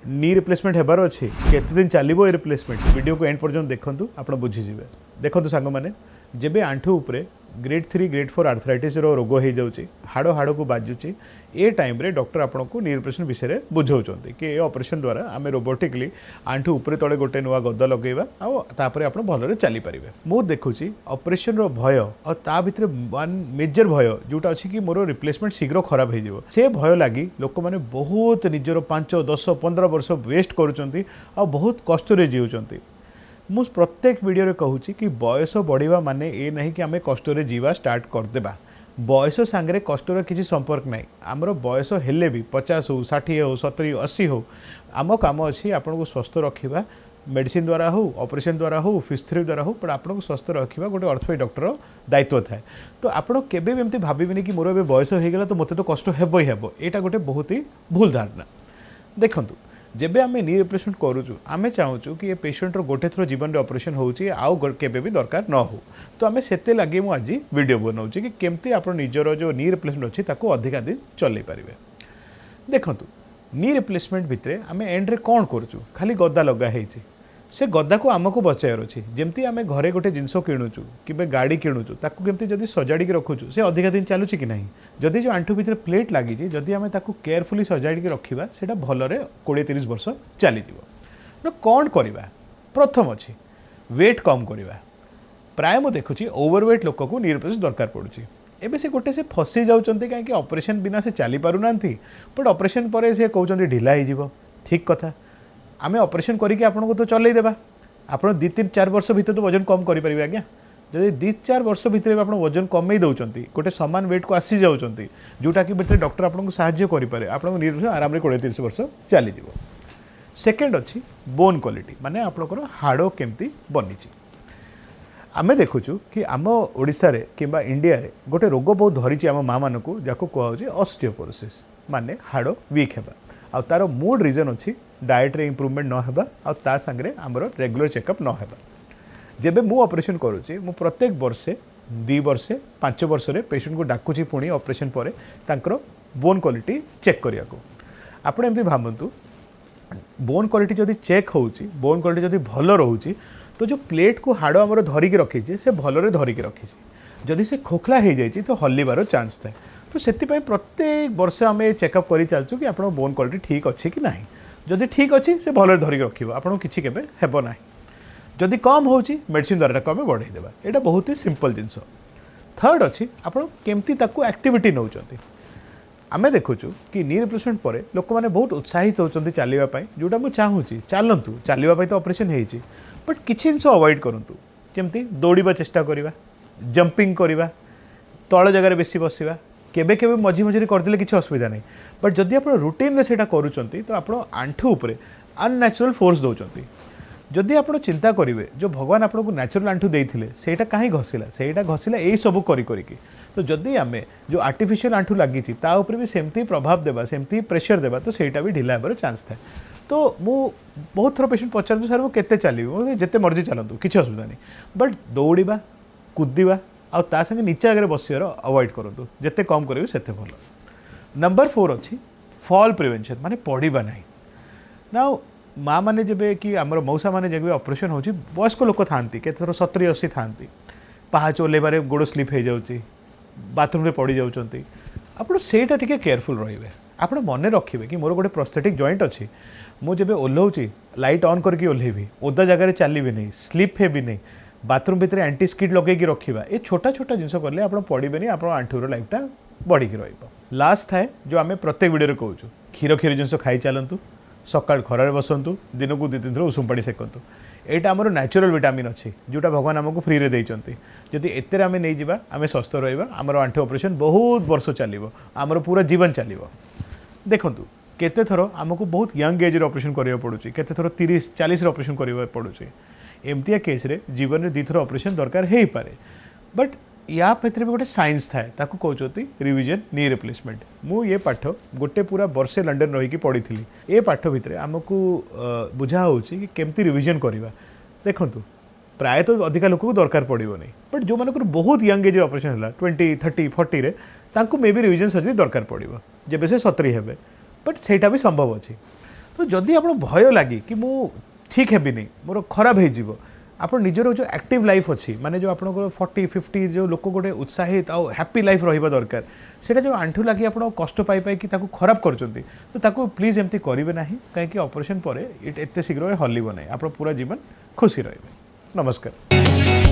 Knee replacement हेबार अच्छी केते दिन चलो ये रिप्लेसमेंट वीडियो को एंड पर्यटन देखूँ आप बुझीजे देखो सांग मैंने जेबे आंठू उपरे ग्रेड 3 ग्रेड 4 आर्थराइटिस रोग हो जाऊँगी हाड़ हाड़ को बाजुची ए टाइम रे डॉक्टर आपन को नी रिप्लेसमेंट विषय में बुझाऊँच कि ये ऑपरेशन द्वारा आम रोबोटिकली आंठू उपरे तले गोटे नुआ गद लगेगा आपर आप भलरे चली पारे मु देखुची ऑपरेशन रो भय और ता भितर वन मेजर भय जोटा अच्छी कि मोर रिप्लेसमेंट शीघ्र खराब हो से भय लगी लोक मैंने बहुत निजर 5 10 15 वर्ष वेस्ट करुँच बहुत कष्ट जीवुँच मु प्रत्येक वीडियो रे कहूँ कि बयस बढ़िया माने ये नहीं कि आम कष्ट जीवा स्टार्ट करदेबा बयस सांगे कष्टर किसी संपर्क ना आमर बयस हेले भी 50 हो 60 हो 70 80 हो आम कम अच्छी आपन को स्वस्थ रखा मेडिसिन द्वारा हो ऑपरेशन द्वारा हो फिजियोथेरेपी द्वारा हो बट आपको स्वस्थ रखा गोटे ऑर्थोपेडिक डॉक्टर दायित्व थाए तो आपड़ केमी भाविनी कि मोर ए बयस हो गला तो मत तो कष्ट हेब ही हेब यहाँ गोटे बहुत ही भूल धारणा देखूँ जेबे आम नी रिप्लेसमेंट करूँ आम चाहूँ कि ये पेशेंटर गोटे थर जीवन में ऑपरेशन होची आउ केबे भी दरकार न हो तो आम से लगे मुझे आज वीडियो बनाऊँ कि केमती आप निजर जो नी रिप्लेसमेंट अच्छी ताको अधिका दिन चल पारे देखूँ नी रिप्लेसमेंट भितर आम एंड्रे कौन करूँ खाली गदा लगा है से गदा को आमको बचाइर अच्छी जमती आम घरे गोटे जिनस किणुचु कि गाड़ी किणुचु ताकू केमती जदि सजाड़ी रखुचु से अधिका दिन चलुची कि नहीं जदि जो आंठू भितर प्लेट लगी जदि आम ताकू केयरफुली सजाड़ी रखा से भलरे 20-30 वर्ष चलीज कौन करवा प्रथम अच्छी वेट कम करवा प्राय मुझे देखुची ओवरवेट लोक को नी रिप्लेसमेंट दरकार पड़ुची एबे से गोटे से फसी जाउचंती कहीं ऑपरेशन बिना से चली पारु नांती बट ऑपरेशन पर से कहउचंती ढिला हो ठीक कथा आम ऑपरेशन करके आपन को तो चलई देबा आप 2-3-4 वर्ष भीतर तो वजन कम करें आज्ञा जदि 2-4 वर्ष भितर आप वजन कमे दौरान गोटे सामान वेट को आसी जाऊँगी जोटा कि भितर डॉक्टर आपको साहाय्य करें आपको निर्भर आराम 20-30 वर्ष चली सेकेंड अच्छी बोन क्वालिटी माने आपंकर हाड़ केमती बनी आम देखुचु कि आम ओडिशा रे किंबा इंडिया रे गोटे रोग बहुत धरी आम माँ मान को जाको कहुचे ऑस्टियोपोरोसिस माने हाड़ वीक है आ तार मूल रीजन अच्छी डाएट रे इम्प्रूवमेंट न हेबा आ ता संगे आमर रेगुलर चेकअप न हेबा जेबे मु ऑपरेशन करूची मु प्रत्येक वर्षे 2 वर्षे 5 वर्ष रे पेशेंट को डाकुची पुणी ऑपरेशन पर तांकर बोन क्वालिटी चेक करिया को आपण एमती भाबंतु बोन क्वालिटी जदि चेक होउची बोन क्वालिटी जदि भल रहउची तो जो प्लेट को हाड़ आमर धरिकी रखी से भलरे धरिकी रखी जदि से खोखला हो जाए तो हल्लिबार चान्स थाए तो से प्रत्येक वर्ष आम चेकअप कर चलचु कि आप बोन क्वालिटी ठीक अच्छी कि नहीं जदि ठीक अच्छी से भलरे धरिकी रखिब आपको किसी केबे हेब ना जदि कम होची मेडिसिन द्वारा को आम बढ़ेदेवा यहाँ बहुत ही सिंपल जिनस थर्ड अच्छी आप केमती ताकू एक्टिविटी नौचंती आमे देखुचु कि नी रिप्लेसमेंट पर लोक मैंने बहुत उत्साहित होती चलवाई जोटा मुझे चाहूँगी चलतु चलवाई तो ऑपरेशन होती बट किसी जिन अवॉइड करूँ जमती दौड़ा चेष्टा करवा जंपिंग करवा तल जगार बेसी बसवा केबे केबे मझी मझे करदे किसी असुविधा नहीं बट जदि आप रुटीन से करूँ तो आप आंठू उपरे अननेचुरल फोर्स दौरान जदि आप चिंता करेंगे जो भगवान आपको नेचुरल आंठू देते सेटा कहीं घसीला सेटा घसीला यही सब करी तो जदि आम जो आर्टिफिशियल आंठू लगी भी सेमती प्रभाव देवा सेमती प्रेशर देवा तो सेटा भी ढिला होबार चान्स थाए तो मु बहुत थर पेशेंट पचार सर मुझे चलिए जिते मर्जी चलतु किसी असुविधा नहीं बट दौड़ा कूदवा आ संगे नीचे आगे बसर अवॉइड करूँ जिते कम करेंगे सेते भल नंबर 4 अच्छी फॉल प्रिवेंशन माने पढ़ा ना ना माँ मैंने जब कि आम मौसा मैंने जब ऑपरेशन हो वयस्क लोक था केतर 70-80 था पाहाच ओल्लैबारे गोड़ स्लीप हो जाऊँगी बाथरूम पड़ जाऊँच आप सेटा टिके केयरफुल रे आप मन रखिए कि मोर गोटे प्रोस्थेटिक जॉइंट अच्छी मुझे ओह्लाऊँगी लाइट ऑन करके ओह्लैबी ओदा जगह चलि नहीं स्लीप हेबी नहीं बाथरूम भितर एंटी स्किड लगे रखा ये छोटा छोटा जिनस कले आप पड़े आप आंठूर लाइफटा बढ़ी लास्ट थाए जो आम प्रत्येक वीडियो कहूँ क्षीर क्षीर जिनस खाई चलतु सकाल खरार बसतु दिन को 2-3 थर उषुम पानी सेकतु यहाँ आमर नेचुरल विटामिन अच्छी जोटा भगवान आमको फ्री रे देइचंती जदि एते आम नहीं जावा आम स्वस्थ रहिबा आमर आंठू ऑपरेशन बहुत वर्ष चलिबो आमर पूरा जीवन चलिबो देखंतु केते थर आमको बहुत यंग एज रे ऑपरेशन करिया पड़ुची केते थर 30-40 रे ऑपरेशन करिया पड़ुची एमतिया केस रे जीवन में 2 थर ऑपरेशन दरकार हो पारे बट या भितर भी गोटे साइंस थाए ताकू कहते रिविजन नी रिप्लेसमेंट मु ये पाठ गोटे पूरा वर्षे लंडन रही पढ़ी ये पाठ भितर आमको बुझा हो कि केमती रिविजन करवा देखूँ प्रायतः अधिका लोक को दरकार पड़ो नहीं बट जो मानक बहुत यंग एज ऑपरेशन है 20-30-40 रे तांको मे भी रिविजन सर्जरी दरकार पड़ो जब से 70 हेबे बट सेटा भी संभव अच्छी तो जदि आप भय लगे कि मु ठीक हेबिनी मोर खराब हो आप निजर जो एक्टिव लाइफ अच्छी माने जो आप 40-50 जो लोक गोटे उत्साहित आउ हैप्पी लाइफ रहा दरकार से जो आंठू लगी आप कष्ट पाई कि खराब कर तो प्लीज एमती करेंगे ना कहीं ऑपरेशन पर एत शीघ्र हल्ब ना आप पूरा जीवन खुशी रहे। नमस्कार।